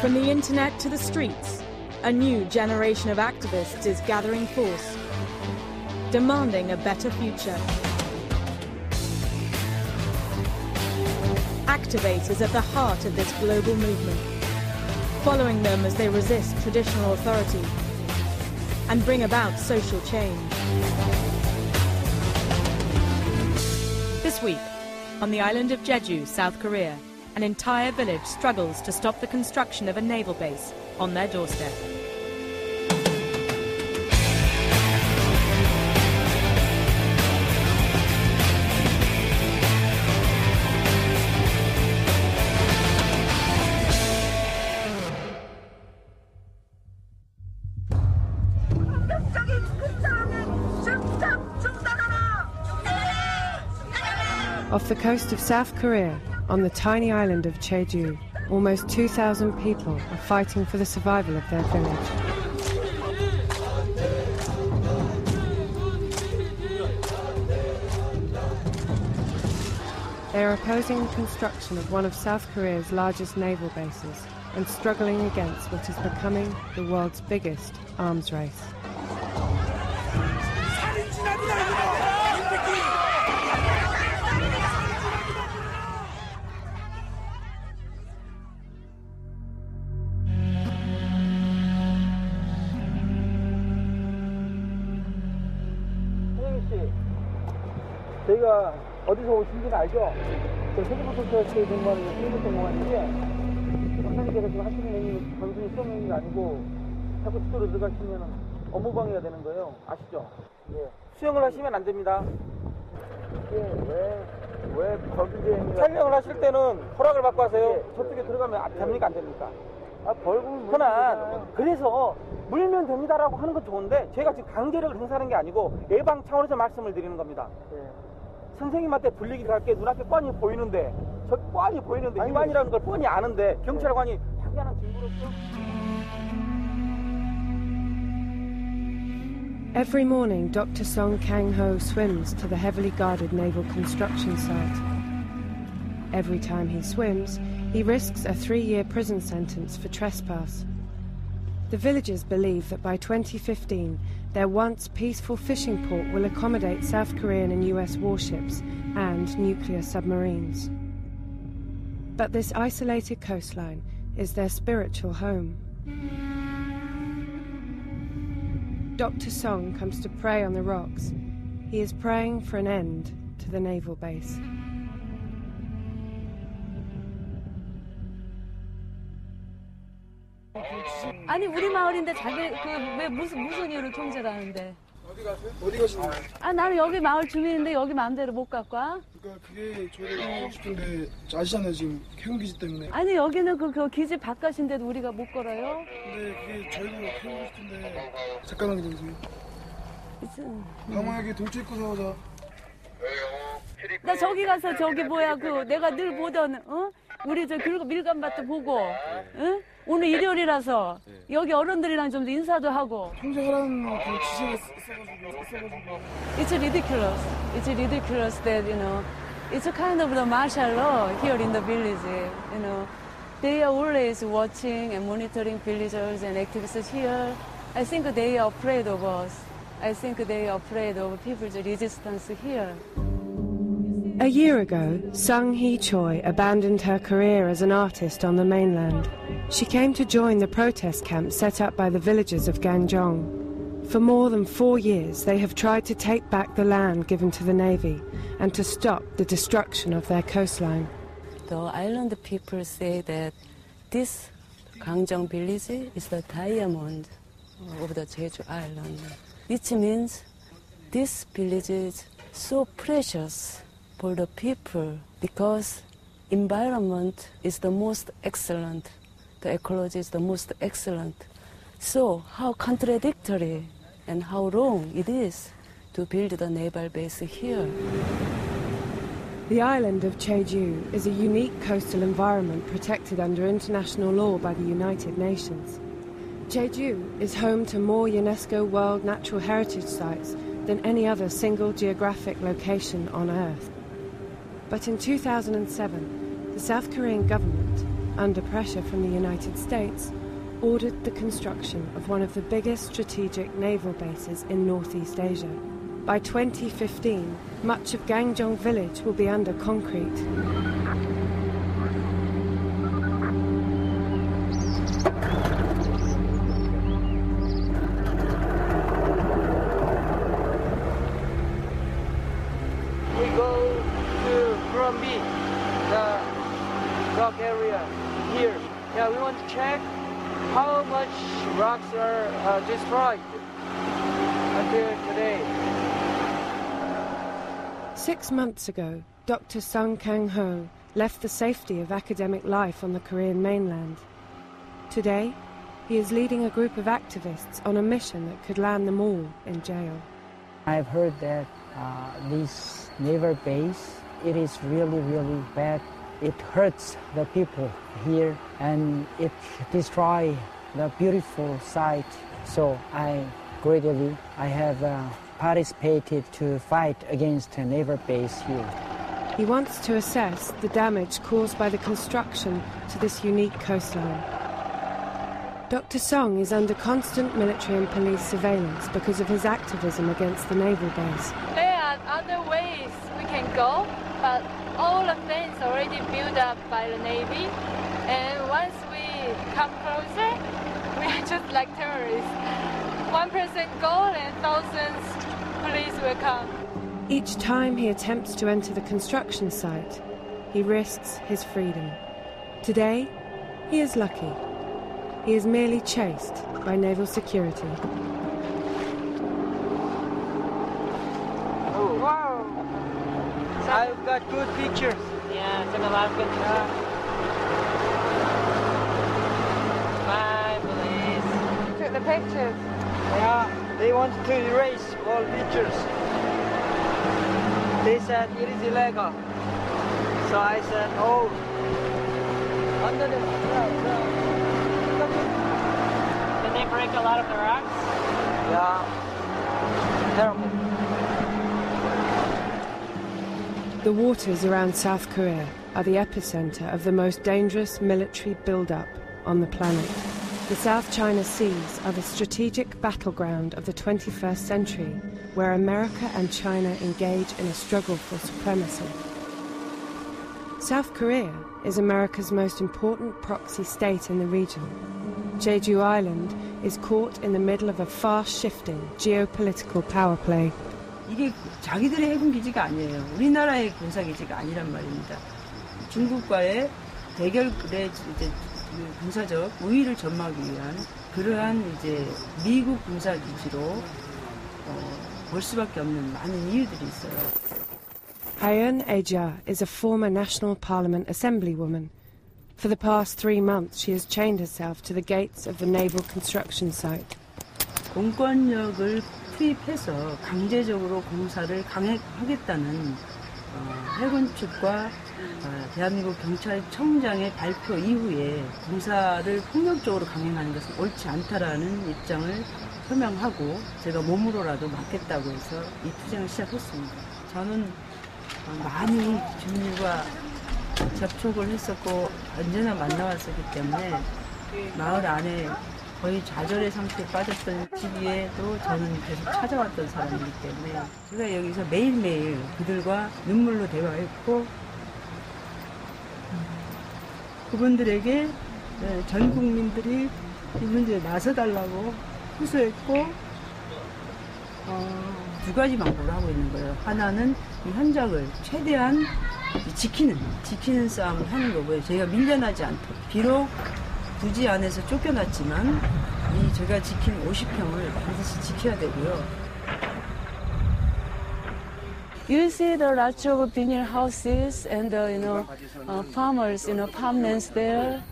From the internet to the streets, a new generation of activists is gathering force, demanding a better future. Activate is at the heart of this global movement, following them as they resist traditional authority and bring about social change. This week, on the island of Jeju, South Korea, an entire village struggles to stop the construction of a naval base on their doorstep. Off the coast of South Korea, on the tiny island of Jeju, almost 2,000 people are fighting for the survival of their village. They are opposing the construction of one of South Korea's largest naval bases and struggling against what is becoming the world's biggest arms race. 저희가 어디서 오신지는 알죠? 저 세계보통체육회 공무원은 세계보통 공무원인데 박사님께서 지금 하시는 행위 단순히 수업 행위가 아니고 자꾸 지도로 들어가시면 업무 방해가 되는 거예요. 아시죠? 예. 수영을 하시면 안 됩니다. 이게 왜 거기에 촬영을 하실 때는 허락을 받고 하세요. 저쪽에 들어가면 됩니까 안 됩니까? 벌금 흔한 그래서 물면 됩니다라고 하는 건 좋은데 저희가 지금 강제력을 행사하는 게 아니고 예방 차원에서 말씀을 드리는 겁니다. 선생님한테 불리기를 할 게 눈앞에 뻔히 보이는데 저 뻔히 보이는데 위반이라는 걸 뻔히 아는데 경찰관이 당연한 증거로서. Every morning, Dr. Song Kang-ho swims to the heavily guarded naval construction site. Every time he swims, he risks a 3-year prison sentence for trespass. The villagers believe that by 2015, their once peaceful fishing port will accommodate South Korean and US warships and nuclear submarines. But this isolated coastline is their spiritual home. Dr. Song comes to pray on the rocks. He is praying for an end to the naval base. 아니 우리 마을인데 자기 왜 무슨 이유로 통제를 하는데? 어디 가세요? 어디 가시는 거예요? 나는 여기 마을 주민인데 여기 마음대로 못 갖고 와. 그러니까 그게 저희가 하고 싶은데 아시잖아요 지금 해군기지 때문에. 아니 여기는 그 기지 바깥인데도 우리가 못 걸어요? 근데 그게 저희도 해보고 싶은데 잠깐만 기다리세요. 강화역에 동체 입고 서자. 나 저기 가서 저기 뭐야 내가 늘 보던 우리 저 밀감밭도 보고 오늘 일요일이라서 여기 어른들이랑 좀 인사도 하고. 통제하라는 그 지시가 있어가지고. It's ridiculous. It's ridiculous that it's a kind of the martial law here in the village. They are always watching and monitoring villagers and activists here. I think they are afraid of us. I think they are afraid of people's resistance here. A year ago, Sung Hee-choi abandoned her career as an artist on the mainland. She came to join the protest camp set up by the villagers of Gangjong. For more than 4 years, they have tried to take back the land given to the Navy and to stop the destruction of their coastline. The island people say that this Gangjong village is the diamond of the Jeju Island, which means this village is so precious for the people because environment is the most excellent, the ecology is the most excellent. So how contradictory and how wrong it is to build the naval base here. The island of Jeju is a unique coastal environment protected under international law by the United Nations. Jeju is home to more UNESCO World Natural Heritage Sites than any other single geographic location on Earth. But in 2007, the South Korean government under pressure from the United States, ordered the construction of one of the biggest strategic naval bases in Northeast Asia. By 2015, much of Gangjong village will be under concrete. We go to Krumbi, the rock area here. Yeah, we want to check how much rocks are destroyed until today. 6 months ago, Dr. Sung Kang-ho left the safety of academic life on the Korean mainland. Today, he is leading a group of activists on a mission that could land them all in jail. I've heard that this naval base, it is really, really bad. It hurts the people here and it destroys the beautiful site. So I have participated to fight against a naval base here. He wants to assess the damage caused by the construction to this unique coastline. Dr. Song is under constant military and police surveillance because of his activism against the naval base. There are other ways we can go, but all the things already built up by the Navy. And once we come closer, we are just like terrorists. One person go and thousands police will come. Each time he attempts to enter the construction site, he risks his freedom. Today, he is lucky. He is merely chased by naval security. Oh, wow! I've got good pictures. Yeah, took a lot of good pictures. Bye, police. Took the pictures. Yeah, they wanted to erase all pictures. They said it is illegal. So I said, oh, under the Did they break a lot of the rocks? Yeah, terrible. The waters around South Korea are the epicenter of the most dangerous military build-up on the planet. The South China Seas are the strategic battleground of the 21st century, where America and China engage in a struggle for supremacy. South Korea is America's most important proxy state in the region. Jeju Island is caught in the middle of a fast-shifting geopolitical power play. 이게 자기들의 해군기지가 아니에요. 우리나라의 군사기지가 아니란 말입니다. 중국과의 대결의 이제 군사적 우위를 점하기 위한 그러한 이제 미국 군사기지로 볼 수밖에 없는 많은 이유들이 있어요. Haeun Ae-ja is a former National Parliament Assemblywoman. For the past 3 months, she has chained herself to the gates of the naval construction site. 공권력을 투입해서 강제적으로 공사를 강행하겠다는 해군 측과 대한민국 경찰청장의 발표 이후에 공사를 폭력적으로 강행하는 것은 옳지 않다라는 입장을 표명하고 제가 몸으로라도 막겠다고 해서 이 투쟁을 시작했습니다. 저는 많이 주민과 접촉을 했었고 언제나 만나왔었기 때문에 마을 안에 거의 좌절의 상태에 빠졌던 시기에도 저는 계속 찾아왔던 사람이기 때문에 제가 여기서 매일매일 그들과 눈물로 대화했고 그분들에게 전 국민들이 이 문제에 나서달라고 호소했고 두 가지 방법을 하고 있는 거예요. 하나는 이 현장을 최대한 지키는 싸움을 하는 거고요. 저희가 밀려나지 않도록 비록 부지 안에서 쫓겨났지만 이 제가 지킨 50평을 반드시 지켜야 되고요. You see the lots of vinyl houses and farmers, farmlands there.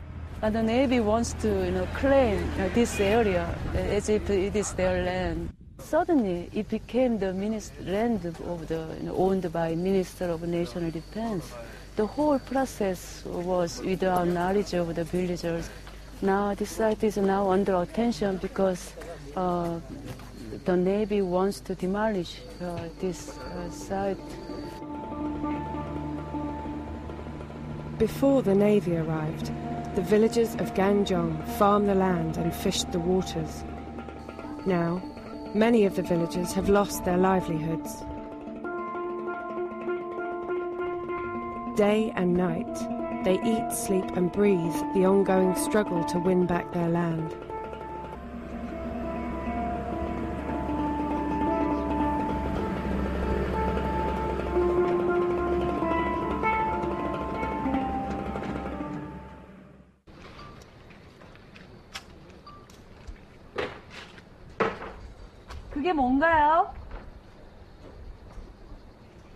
And the Navy wants to, claim this area as if it is their land. Suddenly, it became the land of the owned by Minister of National Defense. The whole process was without knowledge of the villagers. Now this site is now under attention because the Navy wants to demolish this site. Before the Navy arrived, the villagers of Ganjong farmed the land and fished the waters. Now, many of the villagers have lost their livelihoods. Day and night, they eat, sleep and breathe the ongoing struggle to win back their land. 그게 뭔가요?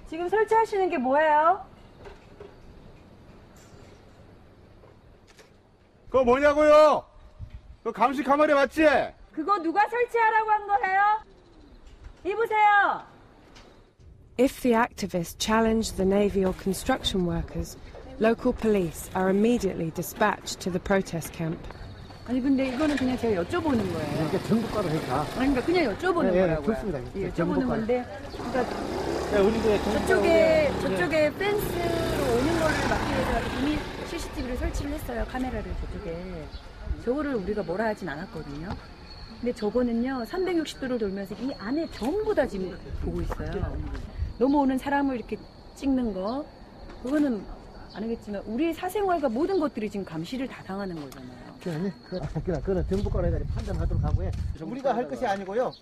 지금 설치하시는 게 뭐예요? 그거 뭐냐고요? 그 감시 카메라 맞지? 그거 누가 설치하라고 한 거예요? 입으세요. If the activists challenge the Navy or construction workers, local police are immediately dispatched to the protest camp. 아니 근데 이거는 그냥 제가 여쭤보는 거예요. 이렇게 정보과로 하니까. 아니 그러니까 그냥 여쭤보는 거라고요. 좋습니다. 예, 여쭤보는 건데, 그러니까 우리도 저쪽에 펜스로 오는 거를 막기 위해서 이미 CCTV를 설치를 했어요. 카메라를 저쪽에. 저거를 우리가 뭐라 하진 않았거든요. 근데 저거는요 360도를 돌면서 이 안에 전부 다 지금 보고 있어요. 넘어오는 사람을 이렇게 찍는 거, 그거는 안 하겠지만 우리 사생활과 모든 것들이 지금 감시를 다 당하는 거잖아요. 그거는 정보과로 해가 판단하도록 하고요. 우리가 할 것이 아니고요.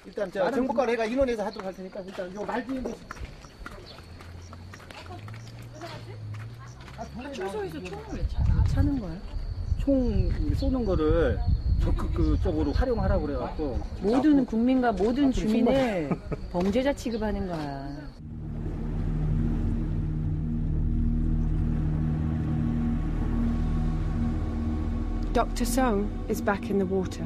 일단 정보과로 해가 인원해서 하도록 할 테니까 일단 요 말주인도. 출소에서 총을 왜 차는 거야? 총 쏘는 거를 적극 그쪽으로 활용하라고 그래갖고 모든 국민과 모든 주민을 범죄자 취급하는 거야. Dr. Song is back in the water.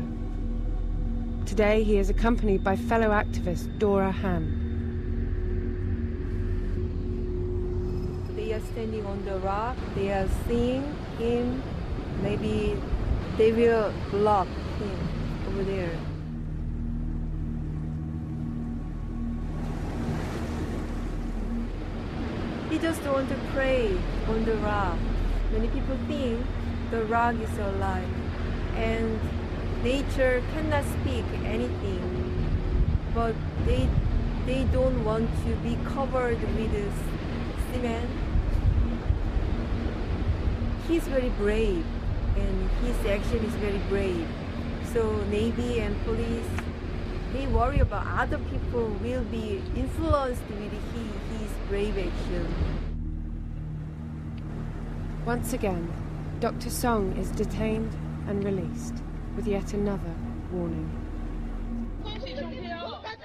Today he is accompanied by fellow activist Dora Han. They are standing on the rock, they are seeing him, maybe they will block him over there. He just want to pray on the rock. Many people think the rock is alive and nature cannot speak anything, but they don't want to be covered with cement. He's very brave and his action is very brave. So Navy and police, they worry about other people will be influenced with his brave action. Once again, Dr. Song is detained and released with yet another warning.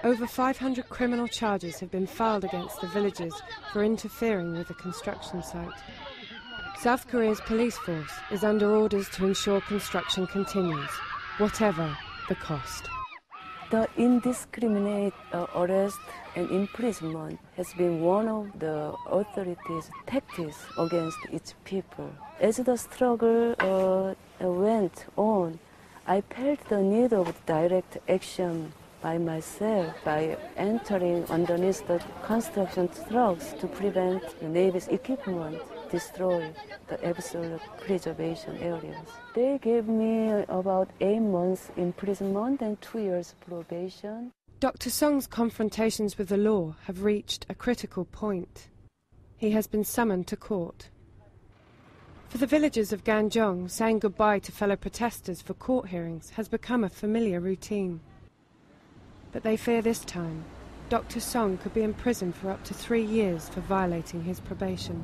Over 500 criminal charges have been filed against the villagers for interfering with the construction site. South Korea's police force is under orders to ensure construction continues, whatever the cost. The indiscriminate arrest and imprisonment has been one of the authorities' tactics against its people. As the struggle went on, I felt the need of direct action by myself by entering underneath the construction trucks to prevent the Navy's equipment destroy the absolute preservation areas. They gave me about 8 months imprisonment and 2 years probation. Dr. Song's confrontations with the law have reached a critical point. He has been summoned to court. For the villagers of Ganjong, saying goodbye to fellow protesters for court hearings has become a familiar routine. But they fear this time, Dr. Song could be imprisoned for up to 3 years for violating his probation.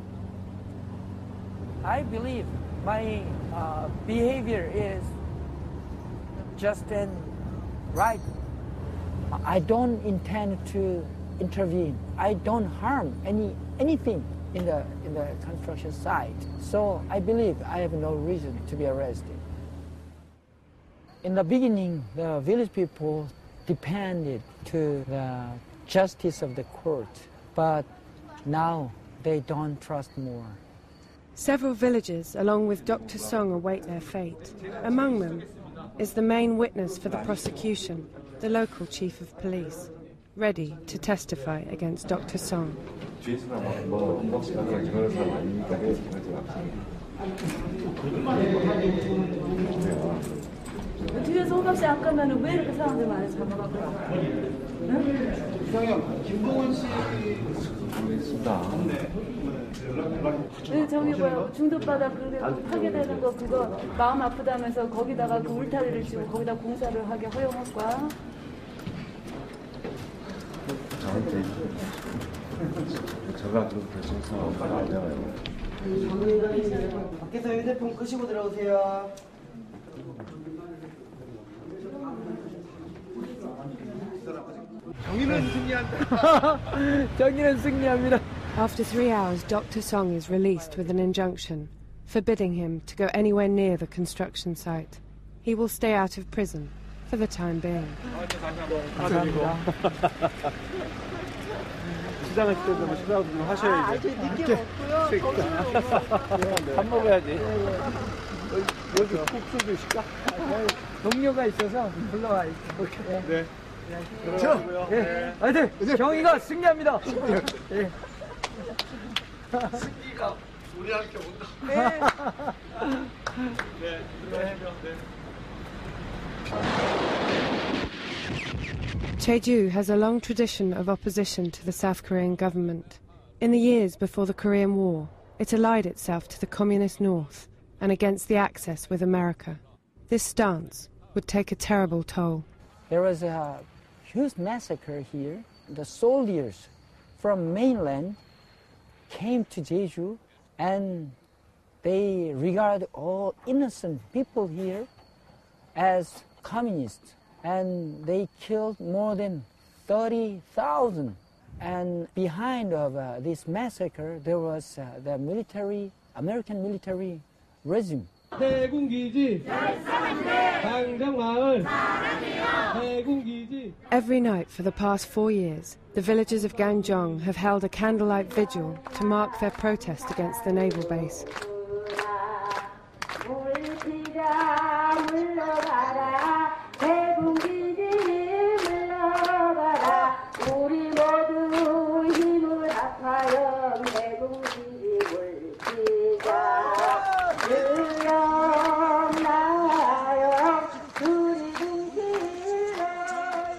I believe my behavior is just and right. I don't intend to intervene. I don't harm anything in the construction site. So I believe I have no reason to be arrested. In the beginning, the village people depended to the justice of the court, but now they don't trust more. Several villagers, along with Dr. Song, await their fate. Among them is the main witness for the prosecution, the local chief of police, ready to testify against Dr. Song. 뒤에서 호박씨 안 가면은 왜 이렇게 사람들 많이 잡아가고? 이상형, 김동원 씨. 네, 저기 뭐야 중도바닥 그런데 파괴되는 거 그거 마음 아프다면서 거기다가 그 울타리를 지고 거기다 공사를 하게 허용할까? 제가 그 결정서 안 나와요. 밖에서 휴대폰 끄시고 들어오세요. 정의는 승리한다. 정의는 승리합니다. After 3 hours, Dr. Song is released with an injunction, forbidding him to go anywhere near the construction site. He will stay out of prison for the time being. 감사합니다. 시장하실 때도 식사도 좀 하셔야지. 아직 늦게 먹고요. 밥 먹어야지. 여기 국수 드실까? 동료가 있어서 불러와 있어. 네. 들어가고요. 네. 하여튼 정의가 승리합니다. 네. 승리가 우리한테 온다. 네. Jeju has a long tradition of opposition to the South Korean government. In the years before the Korean War, it allied itself to the communist North and against the Axis with America. This stance would take a terrible toll. There was a huge massacre here. The soldiers from mainland came to Jeju and they regard all innocent people here as communists. And they killed more than 30,000. And behind of this massacre, there was the military, American military regime. 해군기지, 강정마을, 해군기지. Every night for the past 4 years, the villagers of Gangjong have held a candlelight vigil to mark their protest against the naval base.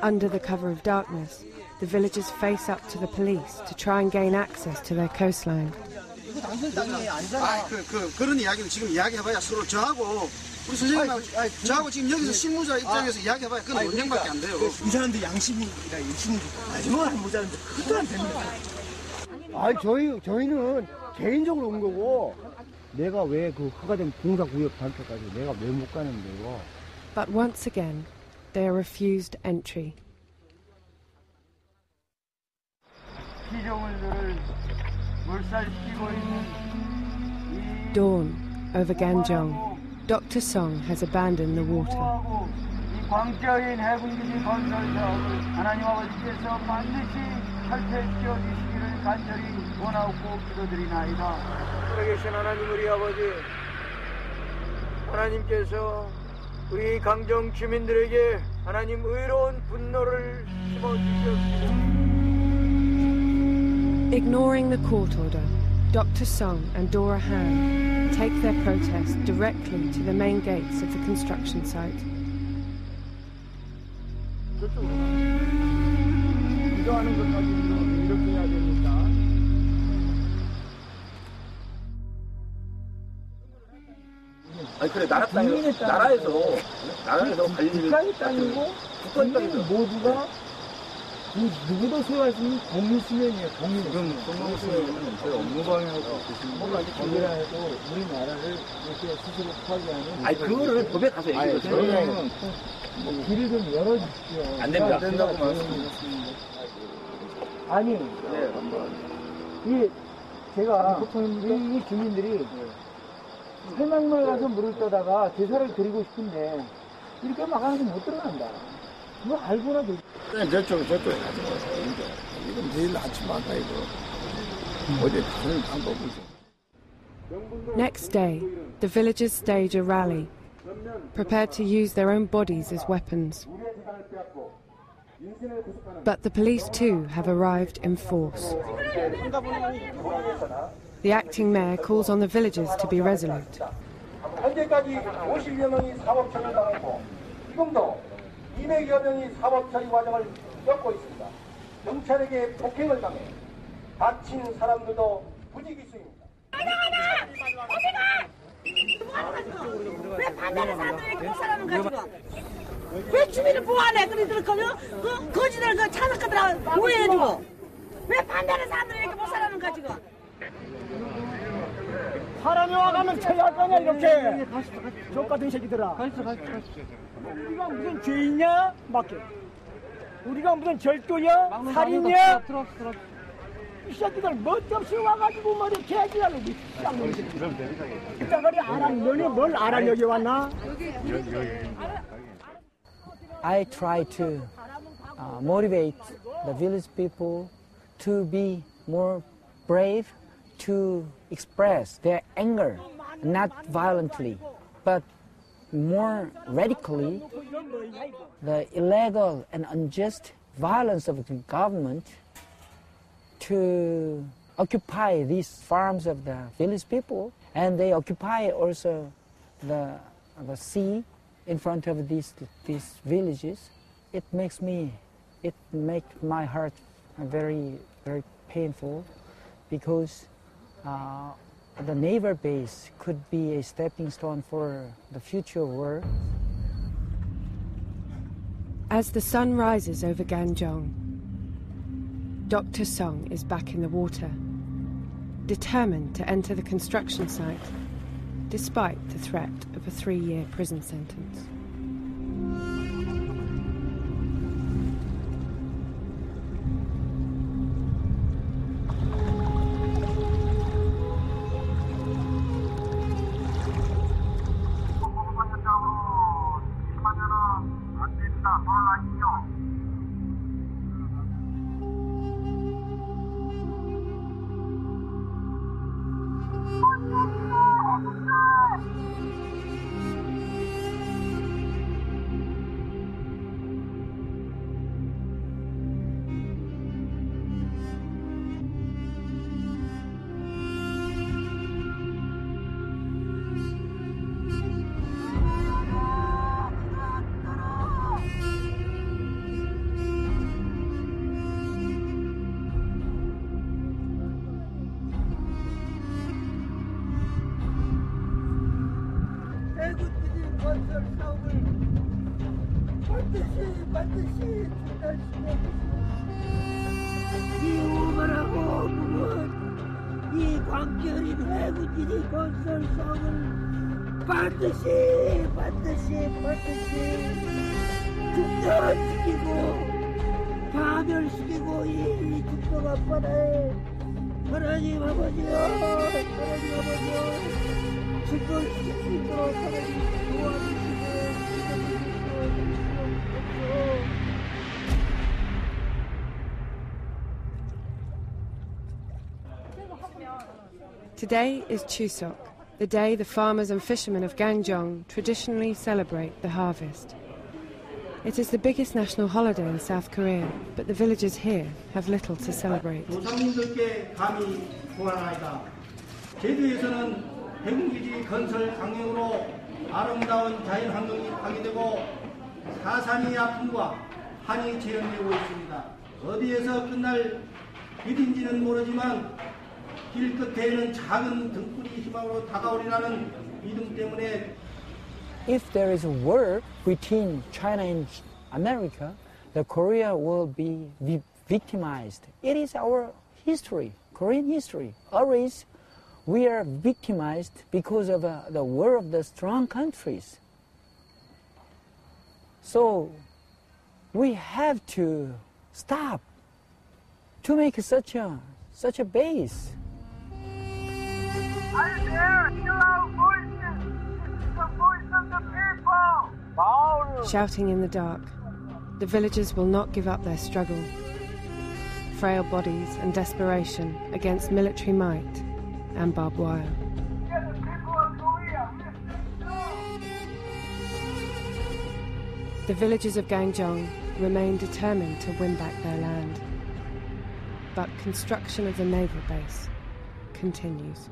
Under the cover of darkness, the villagers face up to the police to try and gain access to their coastline. 그런 이야기는 지금 이야기해봐야 서로 저하고 우리 선생님하고 저하고 지금 여기서 실무자 입장에서 이야기해봐야 그건 원형밖에 안 돼요. 이 사람들 양심이라 양심이 마지막은 안 보자는데 그것도 안 됩니다. 아니 저희는 개인적으로 온 거고 내가 왜 그 허가된 공사구역 단체까지 내가 왜 못 가는데요. But once again, they are refused entry. Dawn over Ganjong. Dr. Song has abandoned the water. 이 광적인 해군기지 건설 사업을 하나님 아버지께서 반드시 철폐시켜 주시기를 간절히 원하고 기도드리나이다. 살아계신 하나님 우리 아버지, 하나님께서 우리 강정 주민들에게 하나님 의로운 분노를 심어주셨습니다. Ignoring the court order, Dr. Song and Dora Han take their protest directly to the main gates of the construction site. 기도하는 것까지 이렇게 해야 됩니까? 아니 그래 나라에서 관리를 국가의 땅이고 국민 모두가 누구도 소유할 수 있는 공유 수명이에요. 공유. 지금 공유 수명은 저희 업무 방해하고 계시는 분 거기라 해도 우리나라를 이렇게 스스로 파괴하는. 아니 그거를 법에 가서 얘기를 저희는 길을 좀 열어주십시오. 안 됩니다. 안 된다고 말씀드렸습니다. 아니, 이 제가 이 주민들이 설명을 가서 물을 떠다가 제사를 드리고 싶은데 이렇게 막아서 못 들어간다. 그거 알고나 돼. 저쪽에 가지 마세요. 이건 제일 낫지만다 이거. 어디 다른 방법이죠. Next day, the villagers stage a rally, prepared to use their own bodies as weapons. But the police too have arrived in force. The acting mayor calls on the villagers to be resolute. 현재까지 50여 명이 사법 처리를 당했고 지금도 200여 명이 사법 처리 과정을 겪고 있습니다. 경찰에게 폭행을 당해 다친 사람들도 부지기수입니다. 왜 반대하는 사람들이 그 사람을 가지고 왜 주민을 보호하네? 그러더니 그 거지들 그 차석가들 보호해주고 왜 반대하는 사람들이 이렇게 못 살아는 가지고 사람이 와가면 처리할 거냐 이렇게 족 같은 새끼들아. 우리가 무슨 죄인냐? 맞게. 우리가 무슨 절도냐? 살인이야? 이 새끼들 멋없이 와가지고 말이야 개지랄로 쌍놈 새끼들. 이따가리 너네 뭘 알아 여기 왔나? I try to motivate the village people to be more brave, to express their anger, not violently, but more radically, the illegal and unjust violence of the government to occupy these farms of the village people, and they occupy also the sea in front of these villages. It makes my heart very, very painful, because the naval base could be a stepping stone for the future war. As the sun rises over Ganjong, Dr. Song is back in the water, determined to enter the construction site, despite the threat of a 3-year prison sentence. 해군기지 건설 사업을 반드시 중단시켜 이 오만하고 무거운 이 광기어린 해군기지 건설 사업을 반드시 중단시키고 파멸시키고 이 중동 앞바다에 하나님 아버지여 증거시킬 수 있도록 하나님 도와주시고 Today is Chuseok, the day the farmers and fishermen of Ganjong traditionally celebrate the harvest. It is the biggest national holiday in South Korea, but the villagers here have little to celebrate. 조상님들께 감히 구하나이다. 제주에서는 해군기지 건설 강행으로 아름다운 자연환경이 파괴되고 사상의 아픔과 한이 재현되고 있습니다. 어디에서 끝날 일인지는 모르지만 길 끝에는 작은 등불이 희망으로 다가오리라는 믿음 때문에 If there is a war between China and America, the Korea will be victimized. It is our history, Korean history. Always we are victimized because of the war of the strong countries. So we have to stop to make such a base. Are you there? Hear our voices. This is the voice of the people. Shouting in the dark, the villagers will not give up their struggle. Frail bodies and desperation against military might and barbed wire. The villagers of Ganjong remain determined to win back their land. But construction of the naval base continues.